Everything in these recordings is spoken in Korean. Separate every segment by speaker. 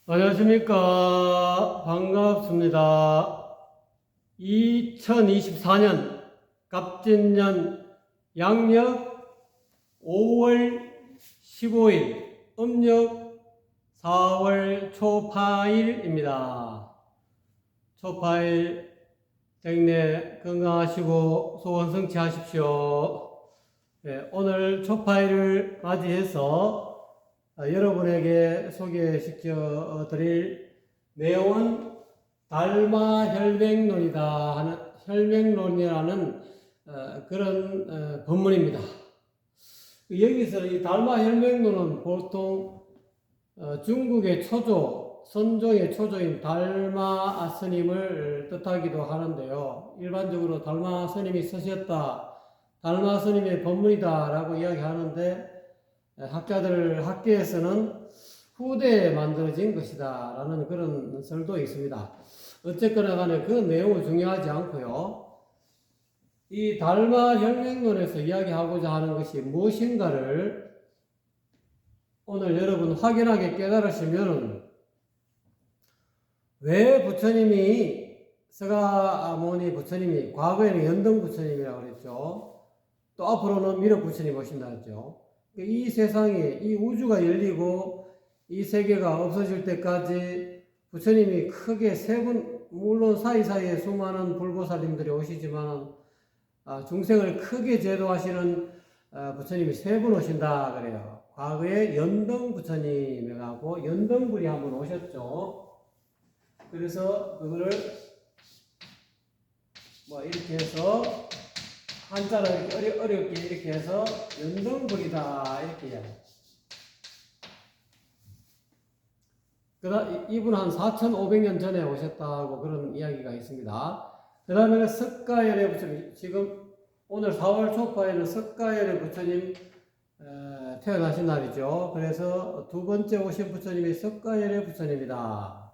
Speaker 1: 안녕하십니까. 반갑습니다. 2024년 갑진년 양력 5월 15일, 음력 4월 초파일입니다. 초파일 댁내 건강하시고 소원 성취하십시오. 네, 오늘 초파일을 맞이해서 여러분에게 소개시켜 드릴 내용은 혈맹론이라는 그런 본문입니다. 여기서 이 달마혈맹론은 보통 중국의 초조, 선종의 초조인 달마 스님을 뜻하기도 하는데요. 일반적으로 달마 스님이 쓰셨다, 달마 스님의 본문이다 라고 이야기하는데, 학계에서는 후대에 만들어진 것이다 라는 그런 설도 있습니다. 어쨌거나 간에 그 내용은 중요하지 않고요. 이 달마 혈맹론에서 이야기하고자 하는 것이 무엇인가를 오늘 여러분 확연하게 깨달으시면, 왜 부처님이, 서가모니 부처님이 과거에는 연등 부처님이라고 그랬죠. 또 앞으로는 미륵 부처님 오신다 했죠. 이 세상에, 이 우주가 열리고 이 세계가 없어질 때까지 부처님이 크게 세 분, 물론 사이사이에 수많은 불보살님들이 오시지만 중생을 크게 제도하시는 부처님이 세 분 오신다 그래요. 과거에 연등 부처님하고 연등불이 한번 오셨죠. 그래서 그거를 이렇게 해서 한자를 어렵게 이렇게 해서 연등불이다 이렇게 해요. 이분 한 4,500년 전에 오셨다고 그런 이야기가 있습니다. 그 다음에 석가열의 부처님, 지금 오늘 4월 초파에는 석가열의 부처님 태어나신 날이죠. 그래서 두 번째 오신 부처님이 석가열의 부처님이다.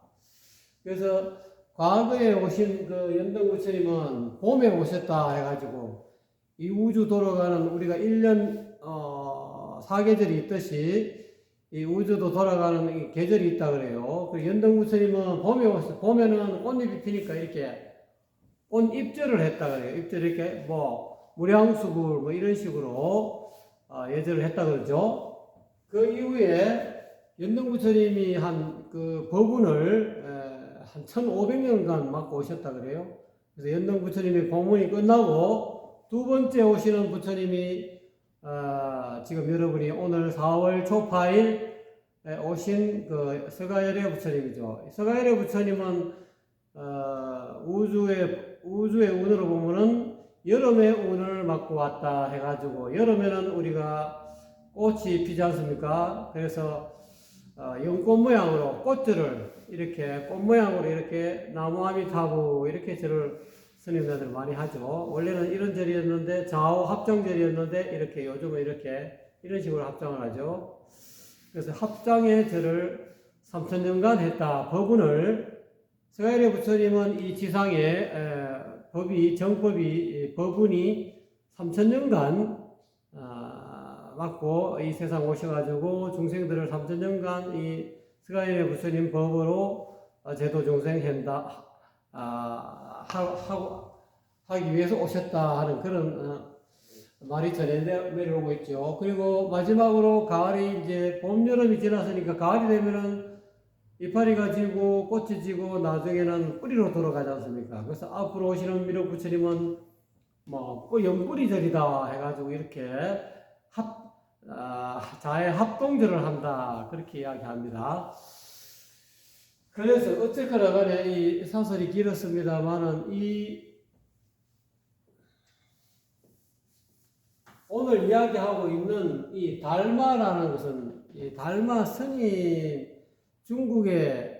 Speaker 1: 그래서 과거에 오신 그 연등 부처님은 봄에 오셨다 해가지고 이 우주 돌아가는 우리가 1년 사계절이 있듯이 이 우주도 돌아가는 이 계절이 있다 그래요. 그 연등 부처님은 봄에 오셨어요. 봄에는 꽃잎이 피니까 이렇게 꽃입절을 했다 그래요. 입절 이렇게 무량수굴 이런 식으로 예절을 했다 그러죠. 그 이후에 연등 부처님이 한 그 법운을 한 1500년간 맡고 오셨다 그래요. 그래서 연등 부처님의 공문이 끝나고 두 번째 오시는 부처님이 지금 여러분이 오늘 4월 초파일 오신 그 서가열의 부처님이죠. 서가열의 부처님은 우주의 운으로 보면은 여름의 운을 맡고 왔다 해가지고, 여름에는 우리가 꽃이 피지 않습니까? 그래서 연꽃 모양으로 꽃들을 이렇게 꽃 모양으로 이렇게 나무아미타부 이렇게 절을 스님들 많이 하죠. 원래는 이런 절이었는데 좌우 합장절이었는데 이렇게 요즘은 이렇게 이런 식으로 합장을 하죠. 그래서 합장의 절을 3000년간 했다. 법운을 서가열의 부처님은 이 지상에 법운이 3000년간 맡고 이 세상 오셔가지고 중생들을 3000년간 이 서가열의 부처님 법으로 제도 중생한다 하기 위해서 오셨다 하는 그런 말이 전해 내려오고 있죠. 그리고 마지막으로 가을이 이제 봄, 여름이 지났으니까 가을이 되면은 이파리가 지고 꽃이 지고 나중에는 뿌리로 돌아가지 않습니까? 그래서 앞으로 오시는 미륵 부처님은 연뿌리절이다 해가지고 이렇게 자해 합동절을 한다 그렇게 이야기합니다. 그래서 어쨌거나 간에 이 사설이 길었습니다만은 오늘 이야기하고 있는 이 달마라는 것은 이 달마 스님 중국에서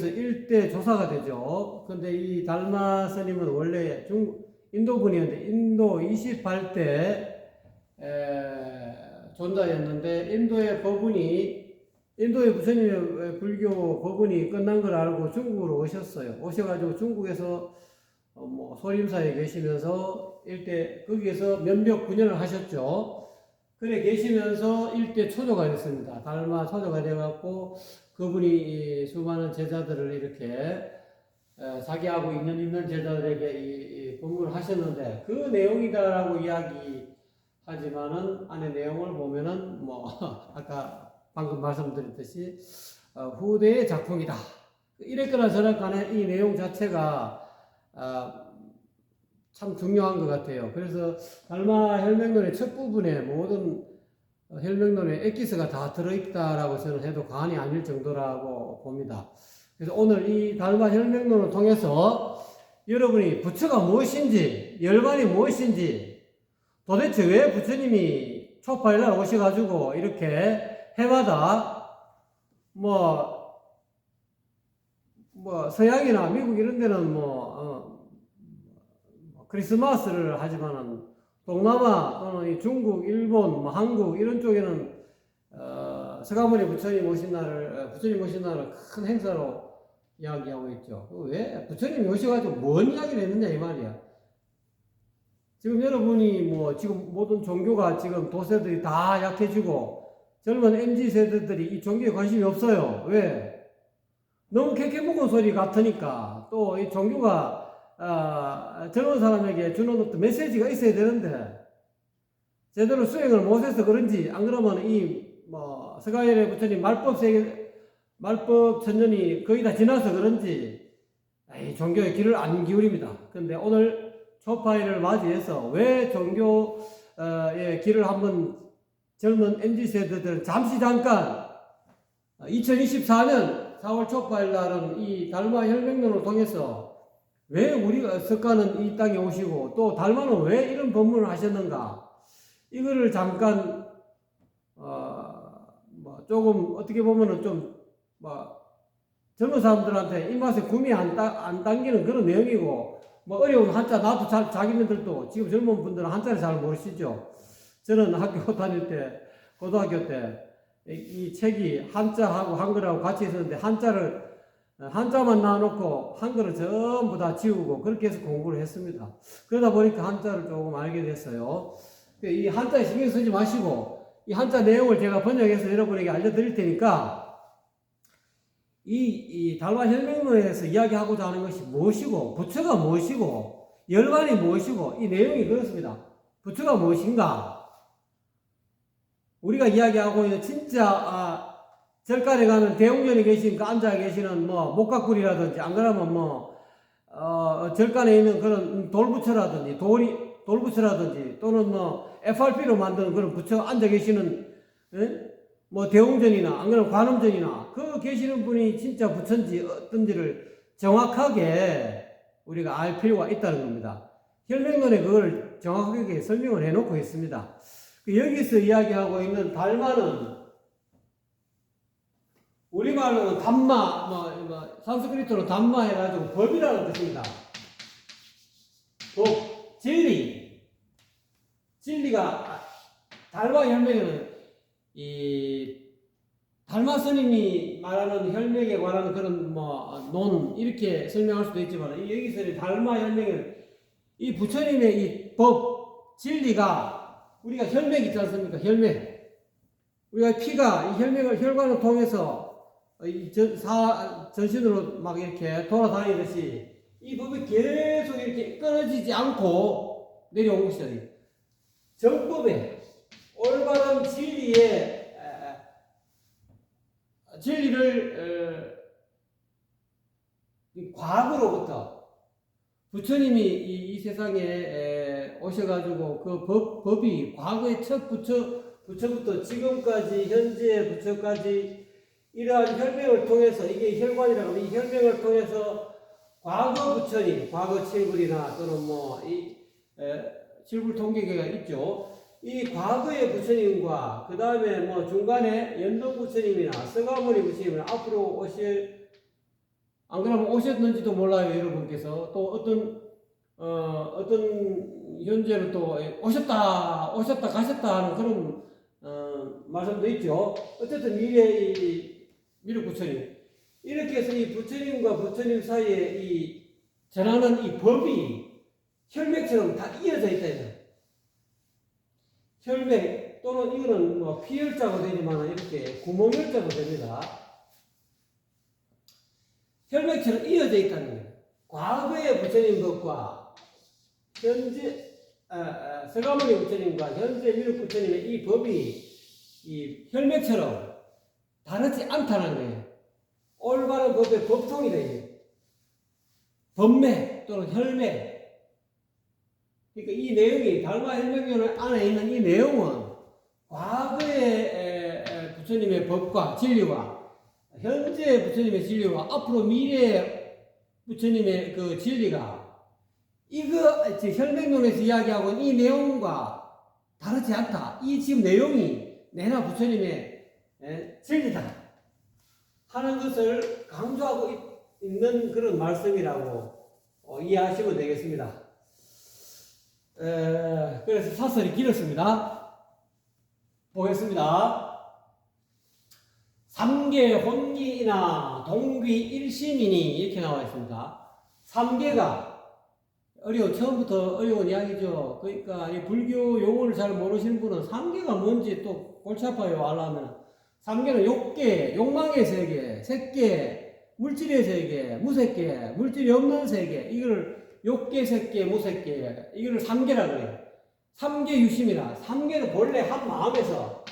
Speaker 1: 일대 조사가 되죠. 근데 이 달마 스님은 원래 인도 분이었는데 인도 28대 존자였는데 인도의 부처님의 불교 법운이 끝난 걸 알고 중국으로 오셨어요. 오셔가지고 중국에서 소림사에 계시면서 일대 거기에서 몇몇 9년을 하셨죠. 그래 계시면서 일대 초조가 됐습니다. 달마 초조가 돼갖고 그분이 수많은 제자들을 이렇게 자기하고 인연 있는 제자들에게 이 법문을 하셨는데 그 내용이다라고 이야기하지만은 안에 내용을 보면은 뭐 아까 방금 말씀드렸듯이 후대의 작품이다. 이랬거나 저랬거나 이 내용 자체가 참 중요한 것 같아요. 그래서 달마 혈맹론의 첫 부분에 모든 혈맹론의 엑기스가 다 들어있다라고 저는 해도 과언이 아닐 정도라고 봅니다. 그래서 오늘 이 달마 혈맹론을 통해서 여러분이 부처가 무엇인지, 열반이 무엇인지, 도대체 왜 부처님이 초파일날 오셔가지고 이렇게 해마다 서양이나 미국 이런 데는 크리스마스를 하지만은 동남아 또는 중국, 일본, 한국 이런 쪽에는 서가모니 부처님 오신 날을 큰 행사로 이야기하고 있죠. 왜 부처님이 오셔가지고 뭔 이야기를 했느냐 이 말이야. 지금 여러분이 지금 모든 종교가 지금 도세들이 다 약해지고 젊은 MZ 세대들이 이 종교에 관심이 없어요. 왜? 너무 캐캐묵은 소리 같으니까. 또 이 종교가 젊은 사람에게 주는 어떤 메시지가 있어야 되는데 제대로 수행을 못해서 그런지, 안 그러면 서가열의 부처님 말법 천년이 거의 다 지나서 그런지 종교의 길을 안 기울입니다. 근데 오늘 초파일을 맞이해서 왜 종교의 길을 한번 젊은 MZ 세대들 잠깐 2024년 4월 초파일 날은 이 달마 혈맹론을 통해서 왜 우리가 석가는 이 땅에 오시고 또 달마는 왜 이런 법문을 하셨는가, 이거를 잠깐 조금 어떻게 보면은 좀 젊은 사람들한테 입맛에 구미 안 당기는 그런 내용이고, 어려운 한자 나도 자기네들도 지금 젊은 분들은 한자를 잘 모르시죠. 저는 학교 다닐 때 고등학교 때 이 책이 한자하고 한글하고 같이 있었는데 한자만 놔놓고 한글을 전부 다 지우고 그렇게 해서 공부를 했습니다. 그러다 보니까 한자를 조금 알게 됐어요. 이 한자에 신경 쓰지 마시고 이 한자 내용을 제가 번역해서 여러분에게 알려드릴 테니까 이 달마 혈맹론에서 이야기하고자 하는 것이 무엇이고 부처가 무엇이고 열반이 무엇이고 이 내용이 그렇습니다. 부처가 무엇인가? 우리가 이야기하고 있는 진짜 절간에 가면 대웅전에 계신 앉아 계시는 목각불이라든지, 안 그러면 절간에 있는 그런 돌부처라든지 또는 FRP로 만드는 그런 부처 앉아 계시는 대웅전이나 안 그러면 관음전이나 그 계시는 분이 진짜 부처인지 어떤지를 정확하게 우리가 알 필요가 있다는 겁니다. 혈맹론에 그걸 정확하게 설명을 해놓고 있습니다. 여기서 이야기하고 있는 달마는 우리말로는 담마, 산스크리트로 담마 해가지고 법이라는 뜻입니다. 법, 진리가 달마 혈맹에는 달마 스님이 말하는 혈맹에 관한 그런 논 이렇게 설명할 수도 있지만 여기서 달마 혈맹은 이 부처님의 이 법, 진리가 우리가 혈맥 있지 않습니까? 혈맥. 우리가 피가 이 혈관을 통해서 전신으로 막 이렇게 돌아다니듯이 이 법이 계속 이렇게 끊어지지 않고 내려온 것이다. 정법에 올바른 진리를 과거로부터 부처님이 이 세상에 오셔가지고 그 법이 과거의 첫 부처부터 지금까지 현재 부처까지 이러한 혈맹을 통해서, 이게 혈관이라고 하면 이 혈맹을 통해서 과거 부처님, 과거 칠불이나 또는 칠불 통계계가 있죠. 이 과거의 부처님과 그 다음에 중간에 연동 부처님이나 서가모니 부처님이나 앞으로 안 그러면 오셨는지도 몰라요. 여러분께서 또 어떤 현재는 또 오셨다 가셨다 하는 그런 말씀도 있죠. 어쨌든 미륵 부처님, 이렇게 해서 이 부처님과 부처님 사이에 이 전하는 이 법이 혈맥처럼 다 이어져 있다. 혈맥 또는 이거는 뭐 피혈자가 되지만 이렇게 구멍혈자도 됩니다. 혈맥처럼 이어져 있다는 거예요. 과거의 부처님 법과 현재 서가모니 부처님과 현재 미륵 부처님의 이 법이 이 혈맥처럼 다르지 않다는 거예요. 올바른 법의 법통이 되죠. 법맥 또는 혈맥. 그러니까 이 내용이 달마 혈맥론 안에 있는 이 내용은 과거의 부처님의 법과 진리와 현재 부처님의 진리와 앞으로 미래 부처님의 그 진리가 이거 혈맥론에서 이야기하고 있는 이 내용과 다르지 않다. 이 지금 내용이 내나 부처님의 진리다 하는 것을 강조하고 있는 그런 말씀이라고 이해하시면 되겠습니다. 그래서 사설이 길었습니다. 보겠습니다. 삼계 혼기이나 동귀 일심이니 이렇게 나와 있습니다. 삼계가 처음부터 어려운 이야기죠. 그러니까 이 불교 용어를 잘 모르시는 분은 삼계가 뭔지 또 골치 아파요. 알려면 삼계는 욕계, 욕망의 세계, 색계, 물질의 세계, 무색계, 물질이 없는 세계, 이걸 욕계, 색계, 무색계, 이걸 삼계라고 해요. 삼계 유심이라. 삼계는 본래 한 마음에서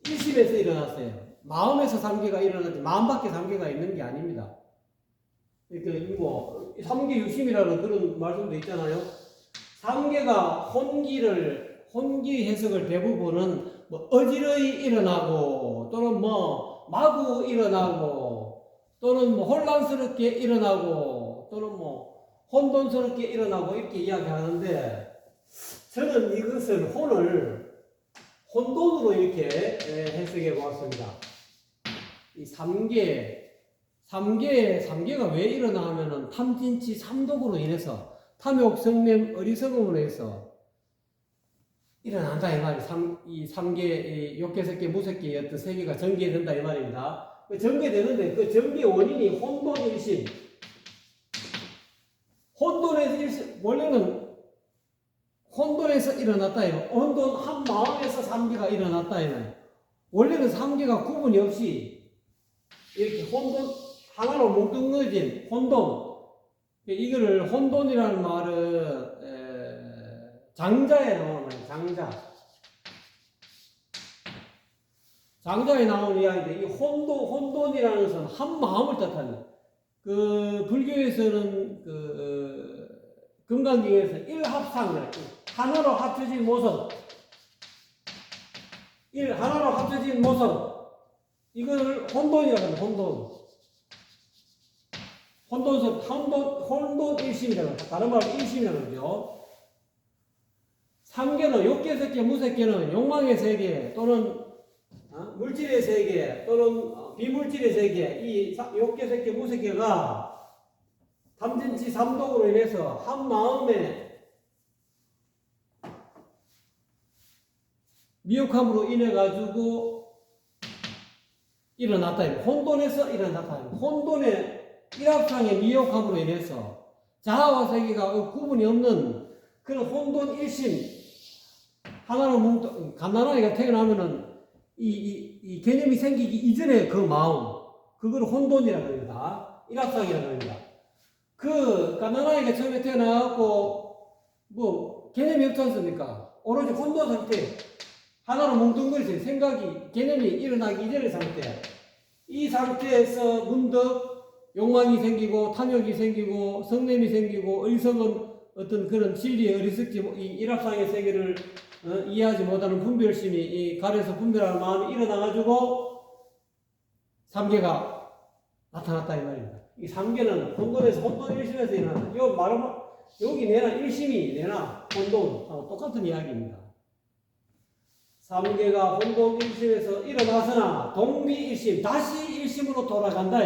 Speaker 1: 일심에서 일어났어요. 마음에서 삼계가 일어나지 마음밖에 삼계가 있는 게 아닙니다. 그러니까 뭐 삼계 유심이라는 그런 말씀도 있잖아요. 삼계가 혼기 해석을 대부분은 뭐 어지러이 일어나고 또는 뭐 마구 일어나고 또는 뭐 혼란스럽게 일어나고 또는 뭐 혼돈스럽게 일어나고 이렇게 이야기하는데 저는 이것을 혼돈으로 이렇게 해석해 보았습니다. 이 삼계가 왜 일어나 하면은 탐진치 삼독으로 인해서 탐욕, 성냄, 어리석음으로 해서 일어난다 이 말이 이 삼계, 욕계, 색계, 무색계 어떤 세계가 전개된다 이 말입니다. 전개되는데 그 전개 원인이 혼돈일심. 원래는 혼돈에서 일어났다 이거. 혼돈 한 마음에서 삼계가 일어났다 이거. 원래는 삼계가 구분이 없이 이렇게 하나로 뭉뚱그려진 혼돈. 이거를 혼돈이라는 말은 장자에 나오는 장자에 나오는 이야기인데 이 혼돈이라는 것은 한 마음을 뜻하는. 그 불교에서는 금강경에서 일합상 하나로 합쳐진 모습. 하나로 합쳐진 모습. 이걸 혼돈이라고 합니다. 혼돈 일심이라고 합니다. 다른 말로 일심이라고 하죠. 삼계는 욕계, 색계, 무색계는 욕망의 세계 또는 물질의 세계 또는 비물질의 세계 이 욕계, 색계, 무색계가 탐진치 삼독으로 인해서 한 마음에 미혹함으로 인해 가지고 일어났다. 혼돈에서 일어났다. 혼돈의 일합상의 미혹함으로 인해서 자아와 세계가 구분이 없는 그런 혼돈 일심 하나로 갓난아이가 태어나면은 이 개념이 생기기 이전에 그 마음 그걸 혼돈이라고 합니다. 일합상이라고 합니다. 그 갓난아이가 처음에 태어나고 뭐 개념이 없지 않습니까? 오로지 혼돈 상태 하나로 뭉뚱그려진 생각이 개념이 일어나기 이전의 상태 이 상태에서 문득 욕망이 생기고 탐욕이 생기고 성냄이 생기고 어리석은 어떤 그런 진리의 어리석지 이 일합상의 세계를 이해하지 못하는 분별심이 이 가려서 분별하는 마음이 일어나가지고 삼계가 나타났다 이 말입니다. 이 삼계는 혼돈에서 혼돈 일심에서 일어나는 요 말은 여기 내나 일심이 내나 혼돈하고 똑같은 이야기입니다. 삼계가 혼돈 일심에서 일어나서나 동비 일심 다시 일심으로 돌아간다.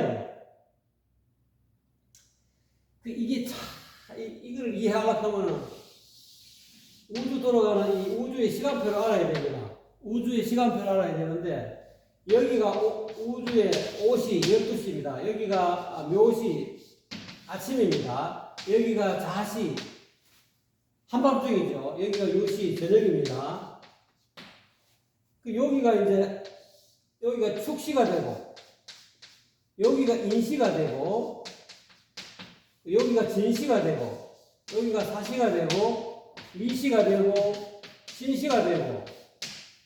Speaker 1: 이게 이걸 이해하려고 하면은 우주 돌아가는 이 우주의 시간표를 알아야 됩니다. 우주의 시간표를 알아야 되는데 여기가 우주의 오시 12시입니다. 여기가 묘시 아침입니다. 여기가 자시 한밤중이죠. 여기가 요시 저녁입니다. 여기가 이제 여기가 축시가 되고 여기가 인시가 되고 여기가 진시가 되고 여기가 사시가 되고 미시가 되고 신시가 되고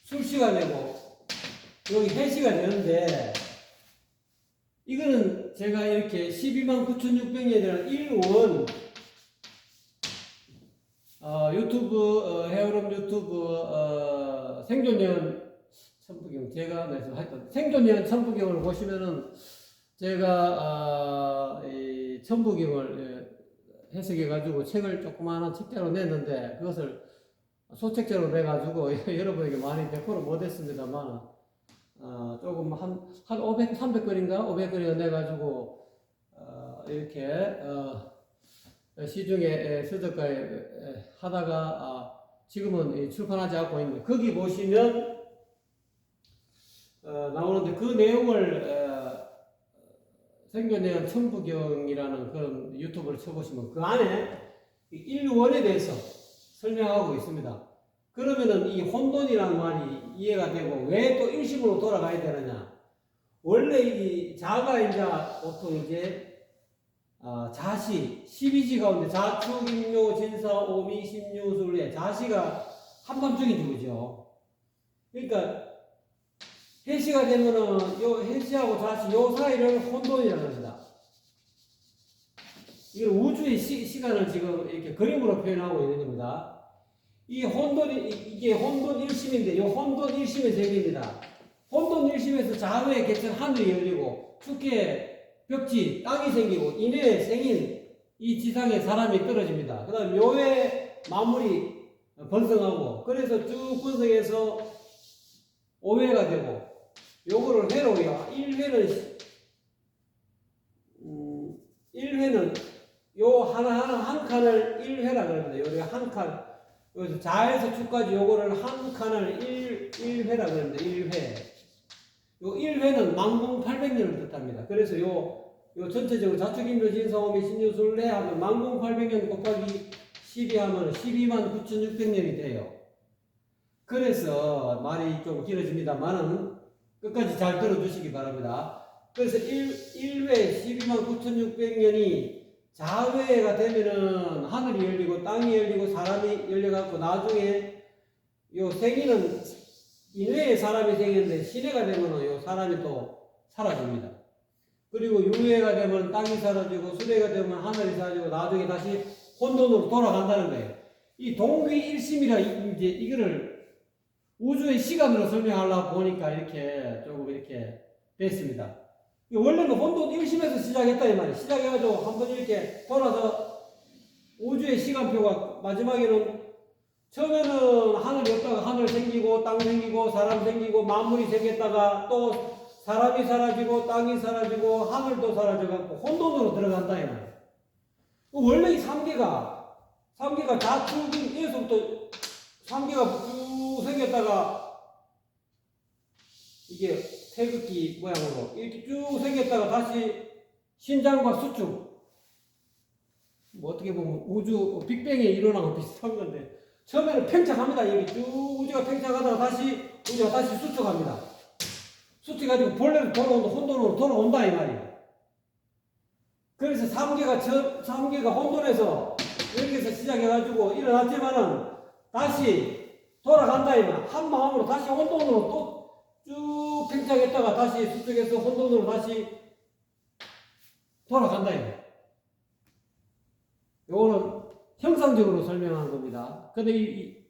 Speaker 1: 술시가 되고 여기 해시가 되는데 이거는 제가 이렇게 129,600년이라는 1원 유튜브 헤어롬 유튜브 생존년 천부경 제가 하여튼 생존년 천부경을 보시면은 제가 이 천부경을 해석해 가지고 책을 조그마한 책자로 냈는데 그것을 소책자로 내 가지고 여러분에게 많이 100% 못했습니다만 조금 한 500, 300건인가 500건이나 내 가지고 이렇게 시중에 서적가에 하다가 지금은 출판하지 않고 있는데 거기 보시면 나오는데 그 내용을 생존내용 천부경이라는 그런 유튜브를 쳐보시면 그 안에 일원에 대해서 설명하고 있습니다. 그러면은 이 혼돈이라는 말이 이해가 되고 왜 또 일심으로 돌아가야 되느냐? 원래 이 자가 이제 보통 이제 자시, 12지 가운데 자축, 임묘, 진사, 오미, 신유, 술래 자시가 한밤중에 죽으죠. 그러니까 해시가 되면은 요 해시하고 자시 요 사이를 혼돈이라고 합니다. 이건 우주의 시간을 지금 이렇게 그림으로 표현하고 있는 겁니다. 이 혼돈이 이게 혼돈 일심인데 요 혼돈 일심의 세계입니다. 혼돈 일심에서 자외의 개천 하늘이 열리고 축계 벽지 땅이 생기고 인해에 생인 이 지상에 사람이 떨어집니다. 그 다음 묘의 만물이 번성하고 그래서 쭉 번성해서 5회가 되고 요거를 회로 1회는 요 하나하나 한 칸을 1회라 그럽니다. 요래 한 칸 여기서 자에서 축까지 요거를 한 칸을 1회라 그럽니다. 1회 요 1회는 만공 800년을 뜻합니다. 그래서 요 전체적으로 자축인묘 진사오미 신유술래 하면 만공 800년 곱하기 12 하면 129,600년이 돼요. 그래서 말이 좀 길어집니다만은 끝까지 잘 들어주시기 바랍니다. 그래서 1회 129,600년이 자회가 되면은 하늘이 열리고 땅이 열리고 사람이 열려갖고 나중에 요 생이는 인회에 사람이 생겼는데 신회가 되면은 요 사람이 또 사라집니다. 그리고 유회가 되면 땅이 사라지고 수회가 되면 하늘이 사라지고 나중에 다시 혼돈으로 돌아간다는 거예요. 이 동귀일심이라 이제 이거를 우주의 시간으로 설명하려고 보니까 이렇게 조금 이렇게 됐습니다. 원래는 혼돈 일심에서 시작했다 이 말이에요. 시작해가지고 한번 이렇게 돌아서 우주의 시간표가 마지막에는 처음에는 하늘이었다가 하늘 생기고 땅 생기고 사람 생기고 만물이 생겼다가 또 사람이 사라지고 땅이 사라지고 하늘도 사라져갖고 혼돈으로 들어간다 이 말이에요. 원래 이 3개가 자축인 에서부터 3개가 쭉 생겼다가 이게 태극기 모양으로 이렇게 쭉 생겼다가 다시 신장과 수축 뭐 어떻게 보면 우주 빅뱅에 일어나고 비슷한 건데 처음에는 팽창합니다. 여기 쭉 우주가 팽창하다가 다시 우주가 다시 수축합니다. 수축해가지고 본래로 돌아온다 혼돈으로 돌아온다 이 말이에요. 그래서 3개가 혼돈에서 여기서 시작해가지고 일어났지만은 다시 돌아간다 이 말. 한 마음으로 다시 혼돈으로 또 쭉 팽창했다가 다시 수축해서 혼돈으로 다시 돌아간다 이 말. 요거는 형상적으로 설명하는 겁니다. 근데 이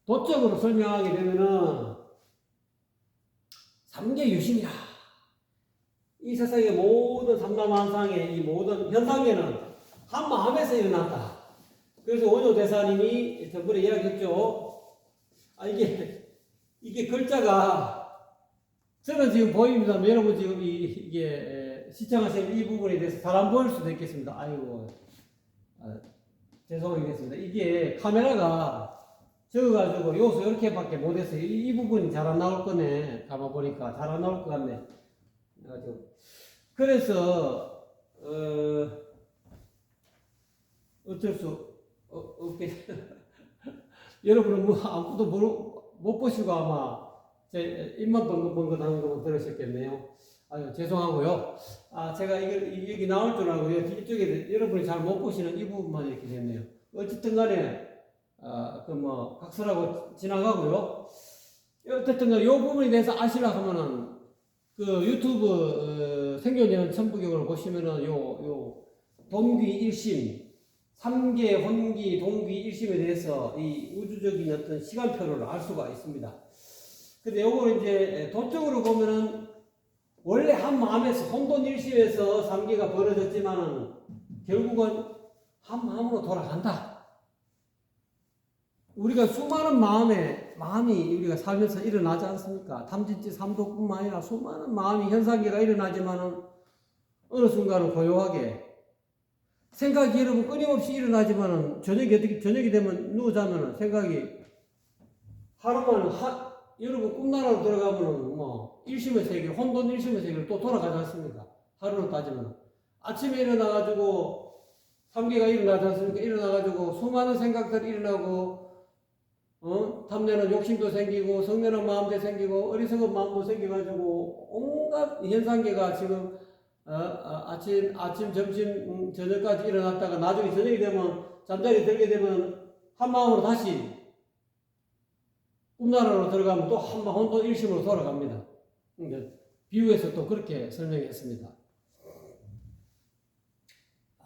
Speaker 1: 도적으로 설명하게 되면은 3계 유심이라. 이 세상의 모든 삼라만상의 이 모든 현상계는 한 마음에서 일어났다. 그래서 원효 대사님이 저번에 이야기했죠. 이게 글자가 저는 지금 보입니다. 여러분 지금 이게 시청하시는 이 부분에 대해서 잘 안 보일 수도 있겠습니다. 아이고 죄송하겠습니다. 이게 카메라가 적어가지고 요소 이렇게밖에 못해서 이 부분이 잘 안 나올 거네. 가만 보니까 잘 안 나올 것 같네. 그래서 어쩔 수 없게 여러분은 뭐 아무것도 못 보시고 아마 제 입만 번긋번긋하는 것만 들으셨겠네요. 아유, 죄송하고요. 제가 이게 여기 나올 줄 알고 이쪽에 여러분이 잘 못 보시는 이 부분만 이렇게 됐네요. 어쨌든 간에 각설하고 지나가고요. 어쨌든 간에 이 부분에 대해서 아시려고 하면은 그 유튜브 생존형 천부경을 보시면은 요 동귀 1심 3계 혼기 동귀 1심에 대해서 이 우주적인 어떤 시간표를 알 수가 있습니다. 근데 요거를 이제 도적으로 보면은 원래 한 마음에서 혼돈 1심에서 3계가 벌어졌지만은 결국은 한 마음으로 돌아간다. 우리가 수많은 마음이 우리가 살면서 일어나지 않습니까? 탐진치 3도뿐만 아니라 수많은 마음이 현상계가 일어나지만은 어느 순간은 고요하게 생각이 여러분 끊임없이 일어나지만은 저녁이 되면 누워자면은 생각이 하루만 여러분 꿈나라로 들어가면은 일심의 세계, 혼돈 일심의 세계로 또 돌아가지 않습니까? 하루로 따지면 아침에 일어나가지고 3계가 일어나지 않습니까? 일어나가지고 수많은 생각들이 일어나고 탐내는 욕심도 생기고 성내는 마음도 생기고 어리석은 마음도 생겨가지고 온갖 현상계가 지금 아침, 점심, 저녁까지 일어났다가 나중에 저녁이 되면 잠자리 들게 되면 한 마음으로 다시 꿈나라로 들어가면 또 한 마음 혼돈 일심으로 돌아갑니다. 비유해서 또 그렇게 설명했습니다.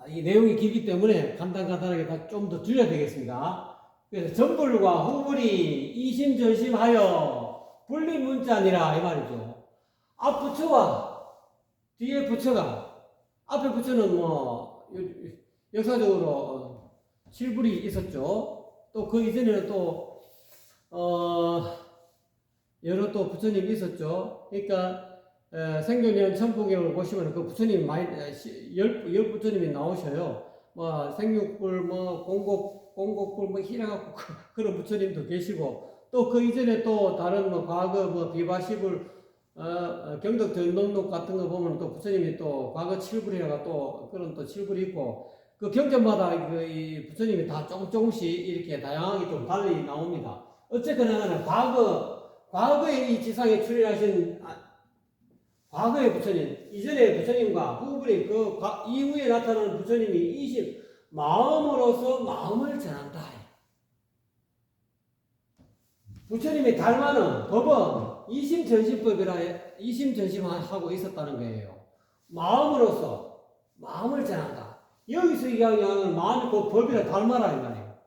Speaker 1: 이 내용이 길기 때문에 간단하게 좀 더 줄여야 되겠습니다. 그래서 전불과 후불이 이심전심하여 분리 문자니라 이 말이죠. 앞 부처와 뒤에 부처가 앞에 부처는 역사적으로 칠불이 있었죠. 또 그 이전에는 또 여러 또 부처님이 있었죠. 그러니까 생존형 천부경을 보시면 그 부처님 열 부처님이 나오셔요. 생육불 공곡불 희랑학불 그런 부처님도 계시고 또 그 이전에 또 다른 과거 비바시불 경덕 전동록 같은 거 보면 또 부처님이 또 과거 칠불이라가 또 그런 또 칠불이 있고 그 경전마다 이 부처님이 다 조금씩 이렇게 다양하게 좀 달리 나옵니다. 어쨌거나 과거에 이 지상에 출현하신 과거의 부처님, 이전의 부처님과 후불이 이후에 나타나는 부처님이 마음으로서 마음을 전한다. 부처님이 닮아는 법은 이심전심법이라 이심전심하고 있었다는 거예요. 마음으로서 마음을 전한다. 여기서 이야기하는 마음이 곧 법이라 닮아라 이 말이에요.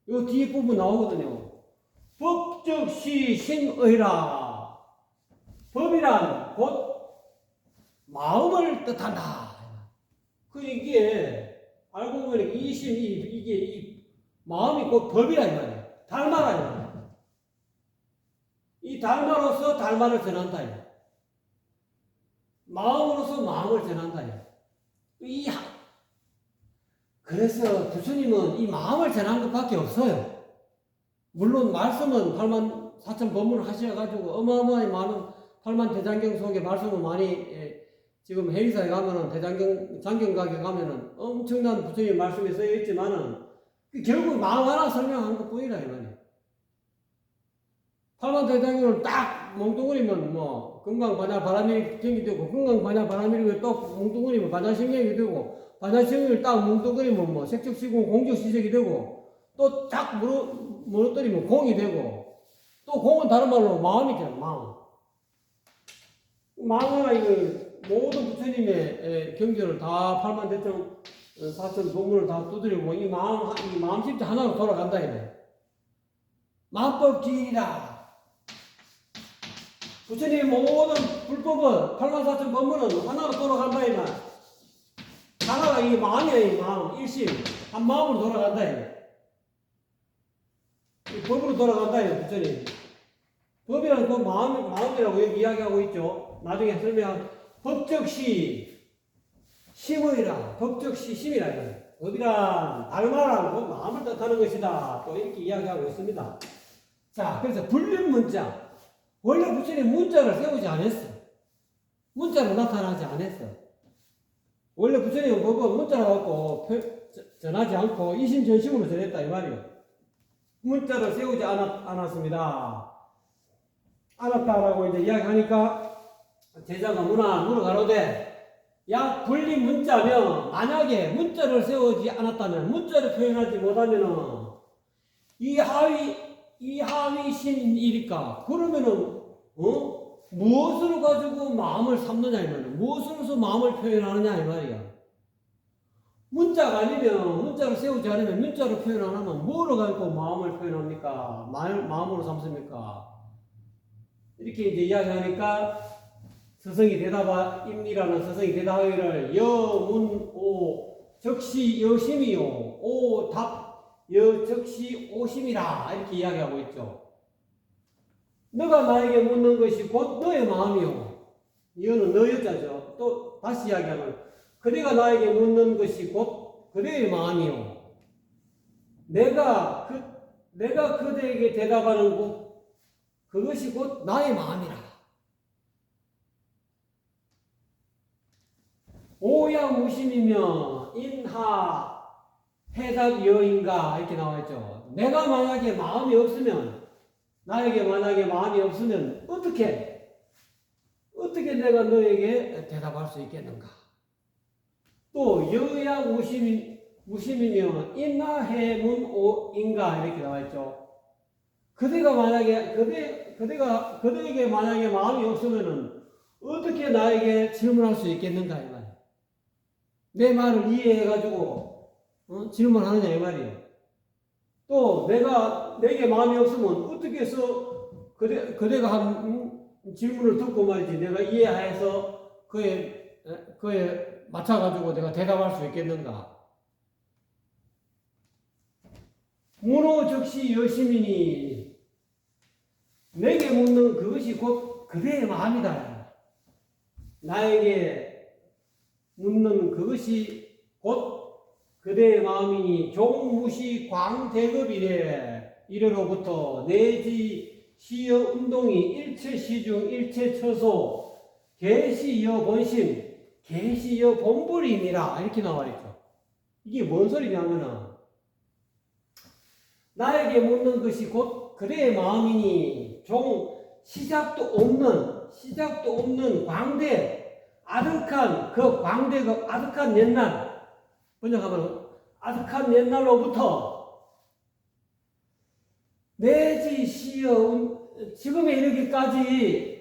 Speaker 1: 요 뒤에 부분 나오거든요. 법즉시 심의라. 법이란 곧 마음을 뜻한다. 이게 알고 보면 이 마음이 곧 법이라 이 말이에요. 닮아라 이 말이에요. 이 닮아로서 닮아를 전한다. 마음으로서 마음을 전한다. 그래서 부처님은 이 마음을 전한 것밖에 없어요. 물론 말씀은 84,000 법문을 하셔가지고 어마어마하게 많은 8만 대장경 속에 말씀을 많이 지금 해리사에 가면은 장경각에 가면은 엄청난 부처님의 말씀이 쓰여 있지만은 결국 마음 하나 설명한 것 뿐이라 이 말이에요. 8만 대장경을 딱 몽뚱그리면 금강반야 바라밀경이 되고 금강반야 바라밀이 또 몽뚱그리면 반야신경이 되고 반야신경을 딱 몽뚱그리면 색적시공 공적시적이 되고 또 딱 무너뜨리면 공이 되고 또 공은 다른 말로 마음이잖아. 마음은 이걸 모든 부처님의 경전을 다 8만 대천 4천 법문을 다 두드리고 이 마음 심자 하나로 돌아간다 이래. 마법기이라 부처님의 모든 불법은 8만 4천 법문은 하나로 돌아간다 이 말. 하나가 이 마음이야 이 마음 일심 한 마음으로 돌아간다 이 법으로 돌아간다 이 부처님. 법이라는 그 마음이라고 여기 이야기하고 있죠. 나중에 설명한 법적시 심의라. 법적시 심이라. 법이란 닮아라. 그 마음을 뜻하는 것이다. 또 이렇게 이야기하고 있습니다. 자, 그래서 불륜문자. 원래 부처님 문자를 세우지 않았어. 문자로 나타나지 않았어. 원래 부처님은 법은 문자로 갖고 전하지 않고 이심전심으로 전했다 이 말이에요. 문자를 세우지 않았습니다. 않았다라고 이제 이야기하니까 제자가 물어가로되 야 분리 문자면 만약에 문자를 세우지 않았다면 문자를 표현하지 못하면은 이 하위 신일일까? 그러면은 무엇으로 가지고 마음을 삼느냐 이 말이야. 무엇으로서 마음을 표현하느냐 이 말이야. 문자가 아니면 문자를 세우지 않으면 문자로 표현 안 하면 뭐로 가지고 마음을 표현합니까? 마음으로 삼습니까? 이렇게 이제 이야기하니까 서성이 대답임이라는 서성이 대답하기를 여문오 적시 여심이요 오답 여적시 오심이라 이렇게 이야기하고 있죠. 너가 나에게 묻는 것이 곧 너의 마음이요. 이거는 너 여자죠. 또 다시 이야기하면 그대가 나에게 묻는 것이 곧 그대의 마음이요. 내가 그대에게 대답하는 그것이 곧 나의 마음이라. 오야무심이면 인하 해답 여인가 이렇게 나와있죠. 내가 만약에 마음이 없으면 나에게 만약에 마음이 없으면 어떻게 내가 너에게 대답할 수 있겠는가. 또 여야 무심이면 인하해문오인가 이렇게 나와있죠. 그대가 만약에 그대에게 만약에 마음이 없으면은 어떻게 나에게 질문할 수 있겠는가 이 말이에요. 내 말을 이해해가지고 질문하느냐 이 말이에요. 또 내게 마음이 없으면 어떻게 해서 그대가 한 질문을 듣고 말이지 내가 이해해서 그에 맞춰가지고 내가 대답할 수 있겠는가. 문호적시 여심이니 내게 묻는 그것이 곧 그대의 마음이다. 나에게 묻는 그것이 곧 그대의 마음이니 종무시 광대급 이래로부터 내지 시여 운동이 일체 시중 일체 처소 개시여 본심 개시여 본불이니라 이렇게 나와있죠. 이게 뭔 소리냐면은 나에게 묻는 것이 곧 그대의 마음이니 시작도 없는 광대 아득한 그 광대가 아득한 옛날 번역하면 아득한 옛날로부터 내지 시여 지금에 이르기까지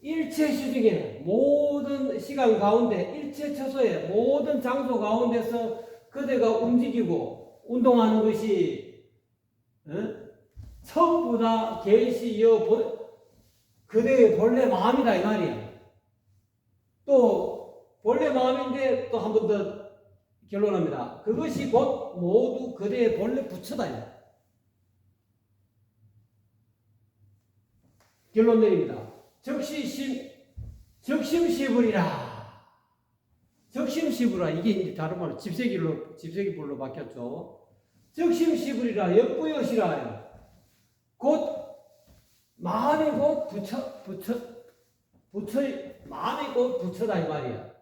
Speaker 1: 일체 시중에 모든 시간 가운데 일체 처소에 모든 장소 가운데서 그대가 움직이고 운동하는 것이 전부 다 계시여 그대의 본래 마음이다 이 말이야. 또 본래 마음인데 또 한 번 더 결론합니다. 그것이 곧 모두 그대의 본래 부처다. 결론 내립니다. 적심시불이라. 적심시불이라. 이게 이제 다른 말로 집세기불로 바뀌었죠. 적심시불이라. 역부여시라. 곧 마음이 곧 마음이 곧 부처다 이 말이야.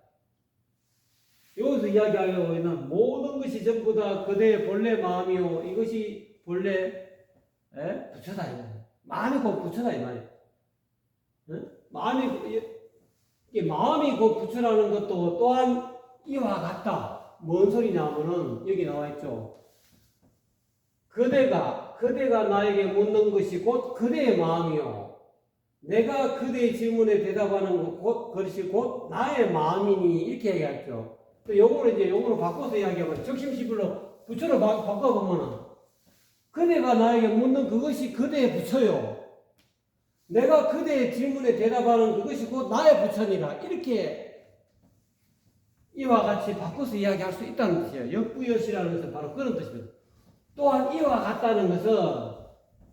Speaker 1: 여기서 이야기하려고 있는 모든 것이 전부 다 그대의 본래 마음이요. 이것이 본래 부처다 이 말이야. 마음이 곧 부처다 이 말이야. 마음이 곧 부처라는 것도 또한 이와 같다. 뭔 소리냐면은 여기 나와 있죠. 그대가 나에게 묻는 것이 곧 그대의 마음이요. 내가 그대의 질문에 대답하는 그것이 곧 나의 마음이니 이렇게 얘기했죠. 또 요거로 바꿔서 이야기하면 적심시불로 부처로 바꿔보면은 그대가 나에게 묻는 그것이 그대의 부처요. 내가 그대의 질문에 대답하는 그것이 곧 나의 부처니라. 이렇게 이와 같이 바꿔서 이야기할 수 있다는 뜻이에요. 역부여시라는 것은 바로 그런 뜻입니다. 또한 이와 같다는 것은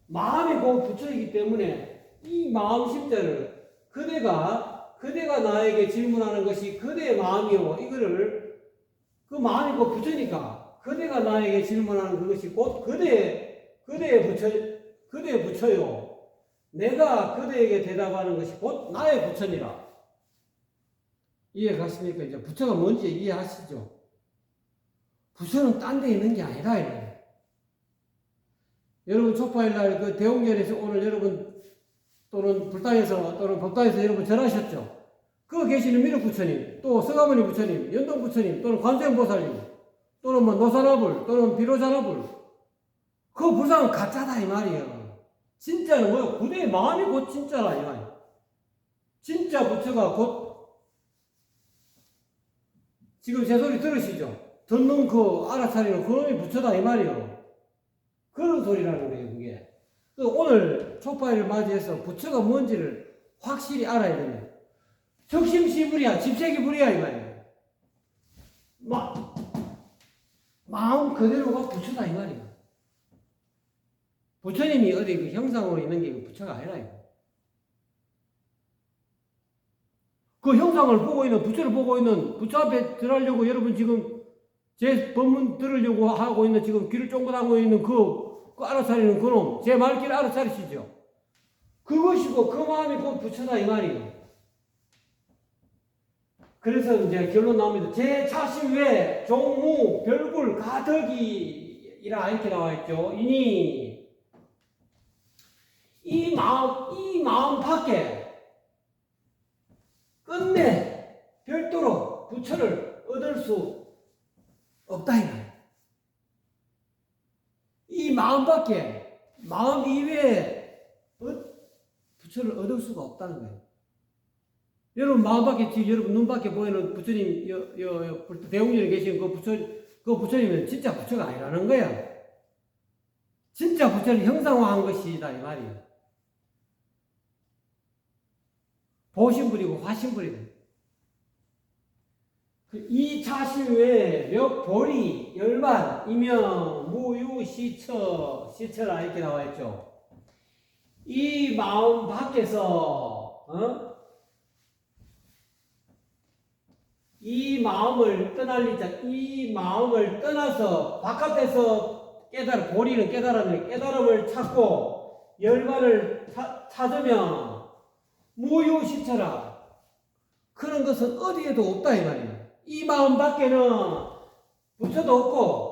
Speaker 1: 마음이 곧 부처이기 때문에 이 마음 심자를 그대가 나에게 질문하는 것이 그대의 마음이요. 이거를 그 마음이 곧 부처니까 그대가 나에게 질문하는 그것이 곧 그대의 부처요. 내가 그대에게 대답하는 것이 곧 나의 부처니라. 이해 가십니까? 이제 부처가 뭔지 이해하시죠? 부처는 딴 데 있는 게 아니라 이거예요. 여러분 초파일날 그 대홍절에서 오늘 여러분 또는 불당에서 또는 법당에서 여러분 전하셨죠. 그 계시는 미륵 부처님, 또 서가모니 부처님, 연동 부처님, 또는 관세음보살님, 또는 뭐 노사나불, 또는 비로자나불, 그 불상은 가짜다 이 말이에요. 진짜는 뭐요? 그대의 마음이 곧 진짜라 이 말이에요. 진짜 부처가 곧 지금 제 소리 들으시죠? 듣는 그 알아차리는 그놈이 부처다 이 말이에요. 그런 소리라는 거예요 그게. 오늘 초파일을 맞이해서 부처가 뭔지를 확실히 알아야 됩니다. 적심시불이야, 집세기불이야 이 말이에요. 마음 그대로가 부처다 이 말이에요. 부처님이 어디 그 형상으로 있는 게 부처가 아니라 이거. 그 형상을 보고 있는 부처를 보고 있는 부처 앞에 들어가려고 여러분 지금 제 법문 들으려고 하고 있는 지금 귀를 쫑긋하고 있는 그 알아차리는 그놈 제 말귀를 알아차리시죠. 그것이고 그 마음이 곧 부처다 이 말이에요. 그래서 이제 결론 나옵니다. 제 자신 외 종무 별굴 가덕이라 이렇게 나와 있죠. 이니 이 마음 밖에 끝내 별도로 부처를 얻을 수 없다 이 말이에요. 이 마음 밖에 마음 이외에 부처를 얻을 수가 없다는 거예요. 여러분 마음 밖에 지금 여러분 눈 밖에 보이는 부처님 대웅전에 계신 그 부처님은 진짜 부처가 아니라는 거야. 진짜 부처를 형상화한 것이다 이 말이에요. 보신불이고 화신불이다. 이 자신 외에 몇 보리 열반 이명 무유 시처라 이렇게 나와 있죠. 이 마음 밖에서 이 마음을 이 마음을 떠나서 바깥에서 보리는 깨달음을 찾고 열반을 찾으면 무유시처라. 그런 것은 어디에도 없다 이 말이에요. 이 마음 밖에는 부처도 없고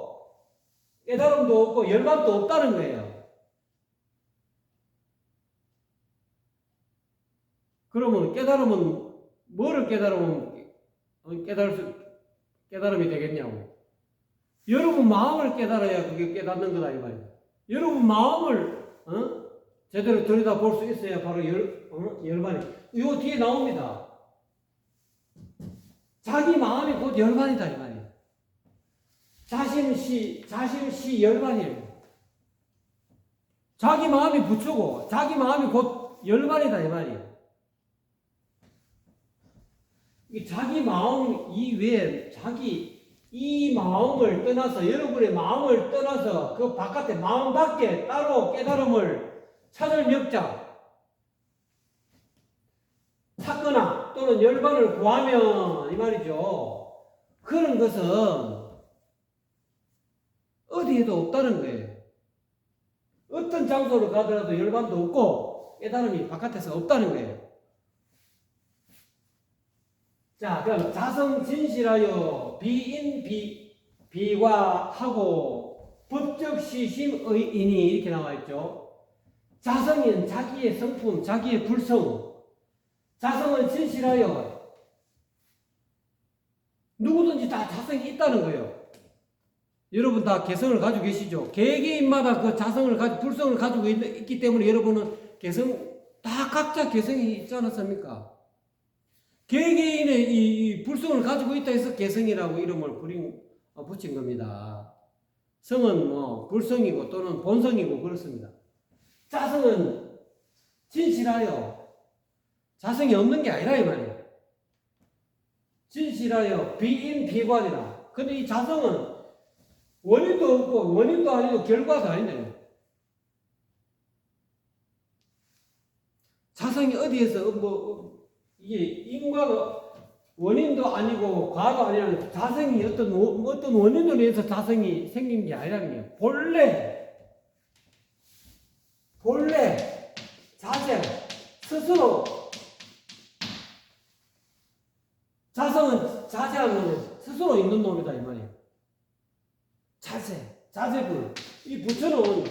Speaker 1: 깨달음도 없고 열반도 없다는 거예요. 그러면 깨달음은 뭐를 깨달으면 깨달음이 되겠냐고. 여러분 마음을 깨달아야 그게 깨닫는 거다 이 말이에요. 여러분 마음을 제대로 들여다볼 수 있어야 바로 열반이. 요 뒤에 나옵니다. 자기 마음이 곧 열반이다 이 말이에요. 자심시 열반이에요. 자기 마음이 부처고 자기 마음이 곧 열반이다 이 말이에요. 자기 마음 이외에 이 마음을 떠나서 여러분의 마음을 떠나서 그 바깥에 마음 밖에 따로 깨달음을 찾을 역자 찾거나 또는 열반을 구하면 이 말이죠. 그런 것은 어디에도 없다는 거예요. 어떤 장소로 가더라도 열반도 없고 깨달음이 바깥에서 없다는 거예요. 자, 그럼 자성 진실하여 비과하고 법적 시심의 인이 이렇게 나와 있죠. 자성은 자기의 성품, 자기의 불성. 자성은 진실하여 누구든지 다 자성이 있다는 거예요. 여러분 다 개성을 가지고 계시죠. 개개인마다 그 자성을 불성을 가지고 있기 때문에 여러분은 다 각자 개성이 있지 않았습니까? 개개인의 이 불성을 가지고 있다 해서 개성이라고 이름을 붙인 겁니다. 성은 뭐 불성이고 또는 본성이고 그렇습니다. 자성은 진실하여 자성이 없는 게 아니라 이 말이에요. 진실하여 비인비관이라. 근데 이 자성은 원인도 없고 원인도 아니고 결과도 아닌데 자성이 어디에서 이게 인과가 원인도 아니고 과도 아니라 자성이 어떤 원인으로 인해서 자성이 생긴 게 아니라는 거예요. 본래 자체 스스로 자성은 자세한 놈은 스스로 있는 놈이다 이 말이에요. 자세불. 이 부처는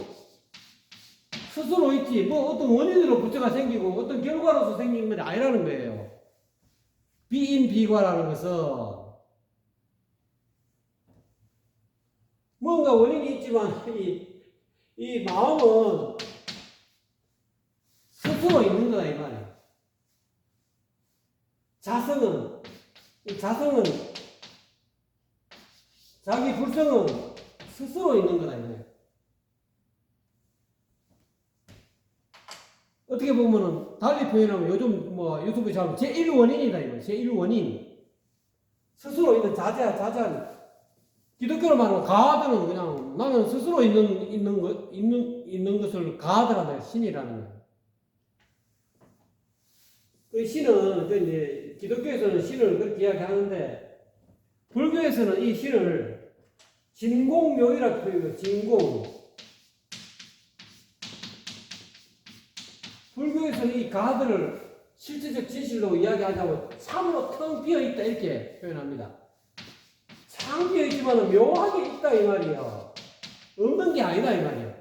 Speaker 1: 스스로 있지 것이지 뭐 어떤 원인으로 부처가 생기고 어떤 결과로서 생긴 건 아니라는 거예요. 비인비과라는 것은 뭔가 원인이 있지만 이 마음은 스스로 있는 거다 이 말이에요. 자성은 자기 불성은 스스로 있는 거다 이 말이에요. 어떻게 보면은 달리 표현하면 요즘 뭐 유튜브에 잘 제1원인이다 이 말이에요. 제1원인 스스로 있는 자자한 기독교로 말하면 가드는 그냥 나는 스스로 있는 것을 가드라는 신이라는 거예요. 그 신은 이제 기독교에서는 신을 그렇게 이야기하는데 불교에서는 이 신을 진공묘이라고 표현해요. 진공. 불교에서는 이 가드를 실제적 진실로 이야기하자면 참으로 텅 비어있다 이렇게 표현합니다. 텅 비어있지만 묘하게 있다 이 말이에요. 없는 게 아니다 이 말이에요.